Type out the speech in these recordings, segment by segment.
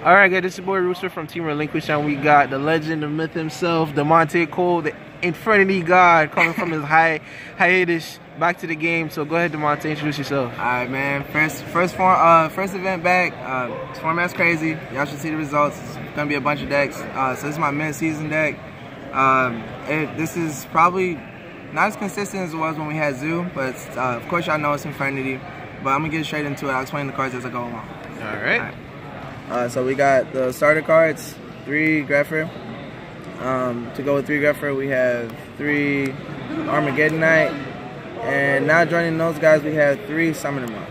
Alright guys, this is your boy Rooster from Team Relinquish, and we got the legend, the myth himself, Demonte Cole, the Infinity God, coming from his hiatus back to the game. So go ahead, Demonte, introduce yourself. Alright, man. First event back. This format's crazy. Y'all should see the results. It's gonna be a bunch of decks. So this is my mid-season deck. This is probably not as consistent as it was when we had Zoo, but of course y'all know it's Infinity. But I'm gonna get straight into it. I'll explain the cards as I go along. Alright. So we got the starter cards, 3 Grepher. To go with 3 Grepher, we have 3 Armageddonite. And now joining those guys, we have 3 Summoner Monk.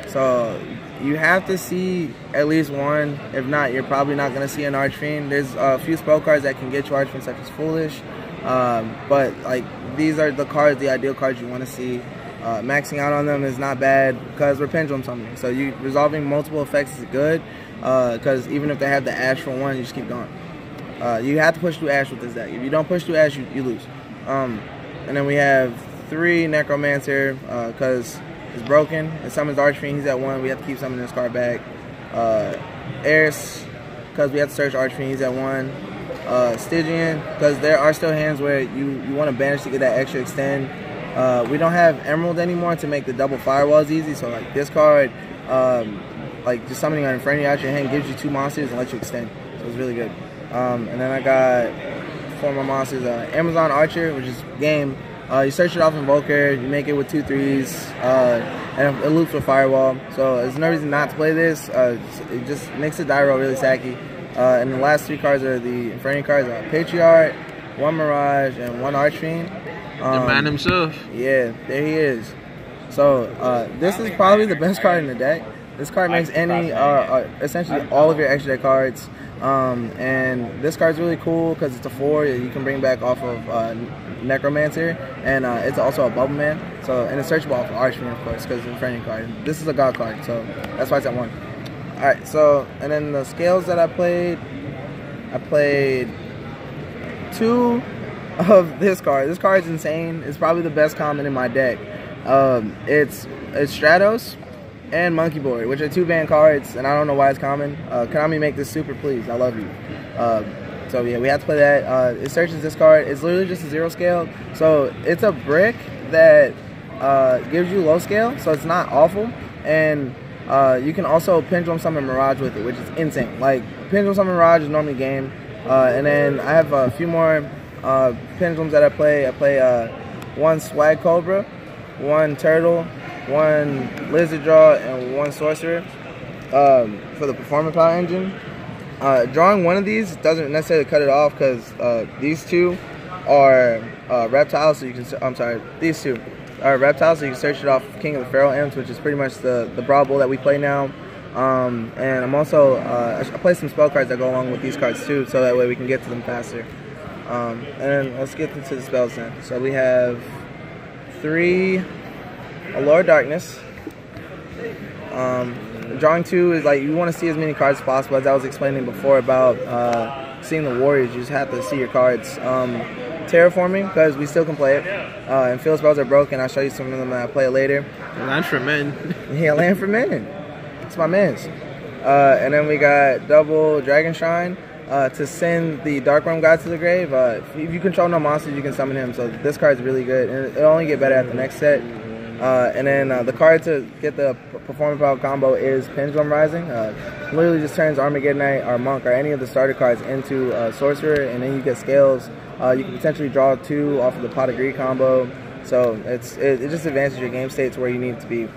So you have to see at least one. If not, you're probably not going to see an Archfiend. There's a few spell cards that can get you Archfiend, such as Foolish. But like, these are the cards, the ideal cards you want to see. Maxing out on them is not bad because we're pendulum summoning. So you resolving multiple effects is good because even if they have the Ash for 1, you just keep going. You have to push through Ash with this deck. If you don't push through Ash, you lose. And then we have 3 Necromancer because it's broken. It summons Archfiend. He's at 1. We have to keep summoning this card back. Eris because we have to search Archfiend. He's at 1. Stygian because there are still hands where you want to banish to get that extra extend. We don't have Emerald anymore to make the double firewalls easy. So like this card, like just summoning an Infinity out your hand gives you 2 monsters and lets you extend. So it's really good. And then I got 4 more monsters. Amazon Archer, which is game. You search it off Invoker, you make it with 2 3s, and it loops with Firewall. So there's no reason not to play this. It just makes the die roll really sacky. And the last 3 cards are the Infinity cards: Patriarch, 1 Mirage, and 1 Archfiend. The man himself. Yeah, there he is. So this is probably the best card in the deck. This card makes any, essentially all of your extra deck cards. And this card's really cool because it's a 4 you can bring back off of Necromancer, and it's also a Bubble Man. So, and it's searchable off of Archfiend, of course, because it's an Infinity card. This is a God card, so that's why it's at 1. Alright, so, and then the scales that I played 2 of this card. This card's insane. It's probably the best common in my deck. It's Stratos and Monkey Boy, which are 2 ban cards, and I don't know why it's common. Konami, make this super, please. I love you. So yeah, we have to play that. It searches this card. It's literally just a 0 scale. So it's a brick that gives you low scale, so it's not awful. And you can also Pendulum Summon Mirage with it, which is insane. Like, Pendulum Summon Mirage is normally game. And then I have a few more pendulums that I play. I play 1 Swag Cobra, 1 Turtle, 1 Lizard Jaw, and 1 Sorcerer for the Performance Power Engine. Drawing one of these doesn't necessarily cut it off because these 2 are reptiles, so you can. I'm sorry, these 2 are reptiles, so you can search it off King of the Feral Imps, which is pretty much the Brawl Bull that we play now. And I'm also I play some spell cards that go along with these cards too, so that way we can get to them faster. And then let's get into the spells then. So we have 3 Allure of Darkness. Drawing 2 is like, you want to see as many cards as possible. As I was explaining before about seeing the Warriors, you just have to see your cards. Terraforming, because we still can play it. And field spells are broken. I'll show you some of them when I play it later. Land for Men. Yeah, Land for Men. It's my man's. And then we got double Dragon Shrine to send the Dark Realm God to the grave. If you control no monsters, you can summon him. So this card's really good, and it'll only get better at the next set. And then the card to get the Performance Power combo is Pendulum Rising. Literally just turns Armageddonite or Monk or any of the starter cards into Sorcerer, and then you get scales. You can potentially draw 2 off of the Pot of Greed combo. So it just advances your game state to where you need it to be.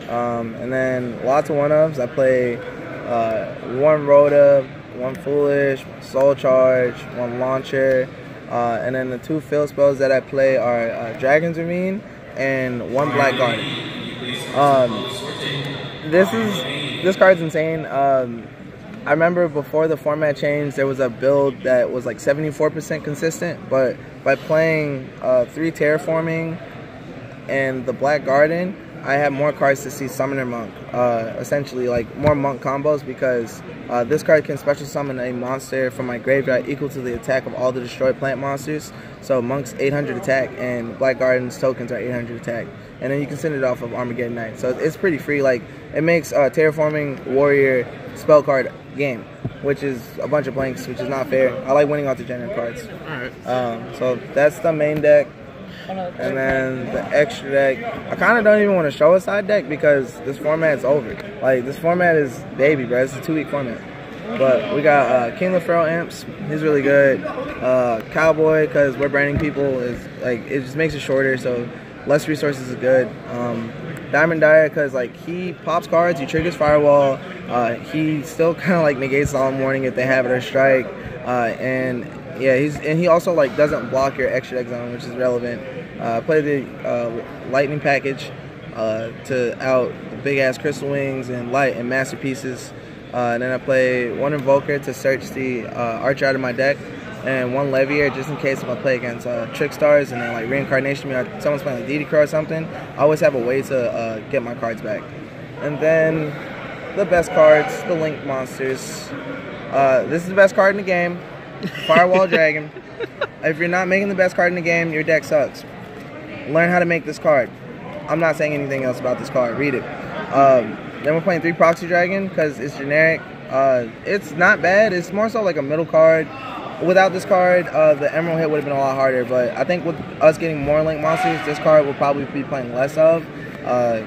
And then lots of 1-ofs. I play 1 Rhoda, 1 Foolish, Soul Charge, 1 Launcher. And then the 2 field spells that I play are Dragon's Ravine and 1 Black Garden. This card's insane. I remember before the format changed, there was a build that was like 74% consistent, but by playing 3 Terraforming and the Black Garden, I have more cards to see Summoner Monk. Essentially, like more Monk combos because this card can special summon a monster from my graveyard equal to the attack of all the destroyed plant monsters. So Monk's 800 attack and Black Garden's tokens are 800 attack. And then you can send it off of Armageddon Knight. So it's pretty free. Like, it makes Terraforming Warrior spell card game, which is a bunch of blanks, which is not fair. I like winning off the general cards. Alright. So that's the main deck. And then the extra deck, I kind of don't even want to show a side deck because this format is over. Like, this format is baby, bro. It's a 2-week format. But we got King Lefrel Imps. He's really good. Cowboy, because we're branding people, is like, it just makes it shorter, so less resources is good. Diamond Dyer, because like he pops cards, he triggers Firewall. He still kind of like negates Solemn Warning if they have it or Strike. And yeah, he also like doesn't block your extra deck zone, which is relevant. Play the Lightning package to out the big ass Crystal Wings and Light and Masterpieces. And then I play one Invoker to search the Archer out of my deck, and one Levier just in case if I play against Trickstars and then like Reincarnation, or someone's playing like Deity Crow or something. I always have a way to get my cards back. And then the best cards, the Link monsters. This is the best card in the game, Firewall Dragon. If you're not making the best card in the game, your deck sucks. Learn how to make this card. I'm not saying anything else about this card. Read it. Then we're playing 3 Proxy Dragon because it's generic. It's not bad. It's more so like a middle card. Without this card, the Emerald hit would have been a lot harder. But I think with us getting more Link monsters, this card we'll probably be playing less of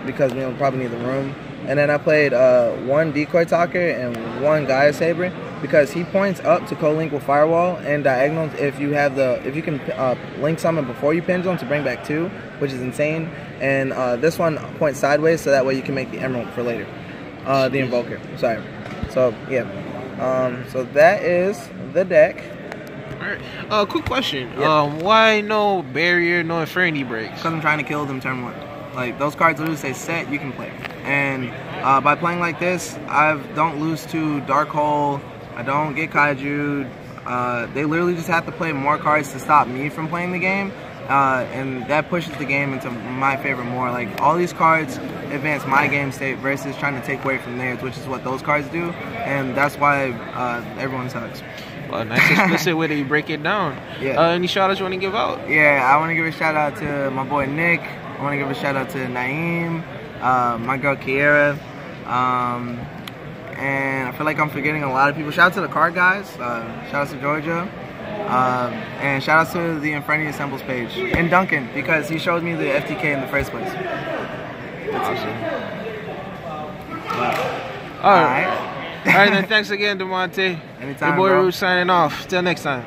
because we'll probably need the room. And then I played 1 Decoy Talker and 1 Gaia Saber because he points up to co-link with Firewall and diagonals if you can link summon before you pendulum to bring back 2, which is insane. And this one points sideways so that way you can make the Emerald for later. The Invoker. Sorry. So yeah. So that is the deck. Alright. Quick question. Yep. Why no barrier, no Infinity breaks? Because I'm trying to kill them turn 1. Like, those cards literally say set, you can play. And by playing like this, I don't lose to Dark Hole, I don't get Kaiju. They literally just have to play more cards to stop me from playing the game. And that pushes the game into my favor more. Like, all these cards advance my game state versus trying to take away from theirs, which is what those cards do. And that's why everyone sucks. Well, nice explicit way that you break it down. Yeah. Any shout outs you want to give out? Yeah, I want to give a shout out to my boy Nick. I want to give a shout out to Naeem, my girl Kiera, and I feel like I'm forgetting a lot of people. Shout out to the card guys, shout out to Georgia, and shout out to the Infinity Assembles page, and Duncan, because he showed me the FTK in the first place. Awesome. Alright. Alright then, thanks again, DeMonte. Anytime, Your boy bro. Rouge signing off. Till next time.